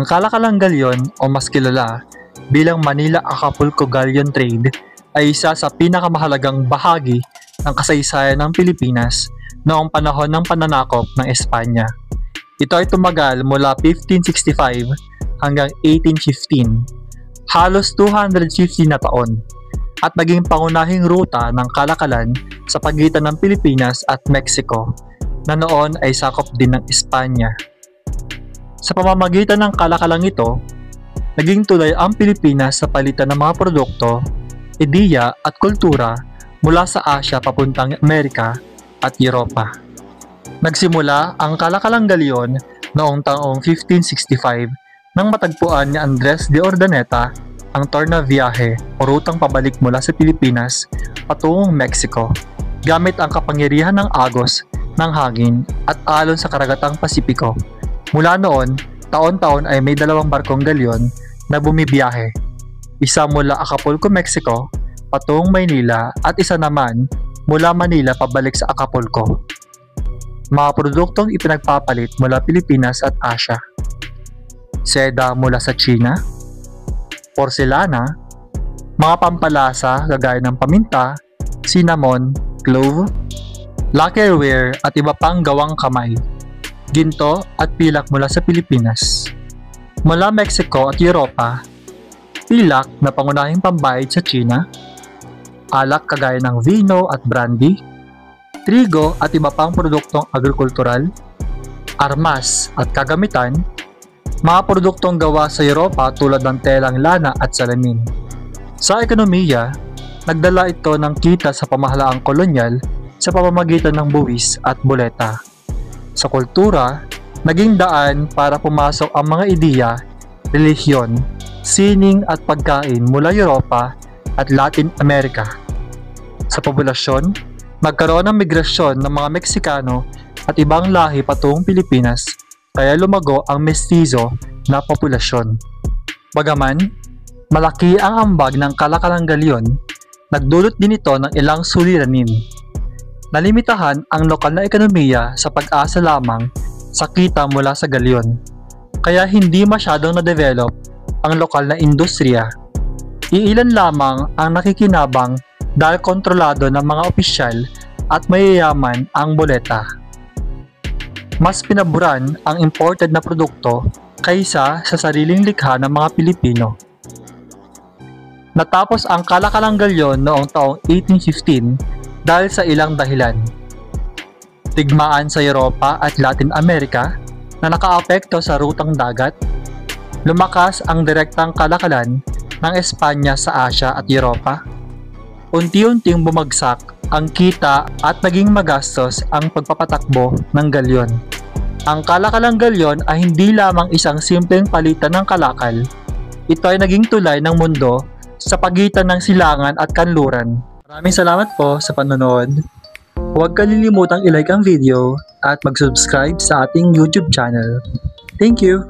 Kalakalang Galyon o mas kilala bilang Manila-Acapulco Galleon Trade ay isa sa pinakamahalagang bahagi ng kasaysayan ng Pilipinas noong panahon ng pananakop ng Espanya. Ito ay tumagal mula 1565 hanggang 1815, halos 250 na taon, at naging pangunahing ruta ng kalakalan sa pagitan ng Pilipinas at Mexico na noon ay sakop din ng Espanya. Sa pamamagitan ng kalakalang ito, naging tulay ang Pilipinas sa palitan ng mga produkto, ideya at kultura mula sa Asia papuntang Amerika at Europa. Nagsimula ang Kalakalang Galyon noong taong 1565 nang matagpuan ni Andres de Urdaneta ang Tornaviaje o rutang pabalik mula sa Pilipinas patungong Mexico gamit ang kapangyarihan ng agos ng hangin at alon sa karagatang Pasipiko. Mula noon, taon-taon ay may dalawang barkong galyon na bumibiyahe. Isa mula Acapulco, Mexico, patungong Maynila at isa naman mula Manila pabalik sa Acapulco. Mga produktong ipinagpapalit mula Pilipinas at Asia. Seda mula sa China, porselana, mga pampalasa gaya ng paminta, cinnamon, clove, lacquerware at iba pang gawang kamay, ginto at pilak mula sa Pilipinas. Mula Mexico at Europa, pilak na pangunahing pambayad sa China, alak kagaya ng vino at brandy, trigo at iba pang produktong agrikultural, armas at kagamitan, mga produktong gawa sa Europa tulad ng telang lana at salamin. Sa ekonomiya, nagdala ito ng kita sa pamahalaang kolonyal sa pamamagitan ng buwis at boleta. Sa kultura, naging daan para pumasok ang mga ideya, relihiyon, sining at pagkain mula Europa at Latin America. Sa populasyon, nagkaroon ng migrasyon ng mga Meksikano at ibang lahi patungong Pilipinas kaya lumago ang mestizo na populasyon. Bagaman, malaki ang ambag ng Kalakalang Galyon, nagdulot din ito ng ilang suliranin. Nalimitahan ang lokal na ekonomiya sa pag-asa lamang sa kita mula sa galyon, kaya hindi masyadong na-develop ang lokal na industriya. Iilan lamang ang nakikinabang dahil kontrolado ng mga opisyal at mayayaman ang boleta. Mas pinaburan ang imported na produkto kaysa sa sariling likha ng mga Pilipino. Natapos ang Kalakalang Galyon noong taong 1815 dahil sa ilang dahilan. Tigmaan sa Europa at Latin America na nakaapekto sa rutang dagat, lumakas ang direktang kalakalan ng Espanya sa Asia at Europa, unti-unting bumagsak ang kita at naging magastos ang pagpapatakbo ng galyon. Ang Kalakalang Galyon ay hindi lamang isang simpleng palitan ng kalakal, ito ay naging tulay ng mundo sa pagitan ng silangan at kanluran. Maraming salamat po sa panonood. Huwag kalilimutang i-like ang video at mag-subscribe sa ating YouTube channel. Thank you!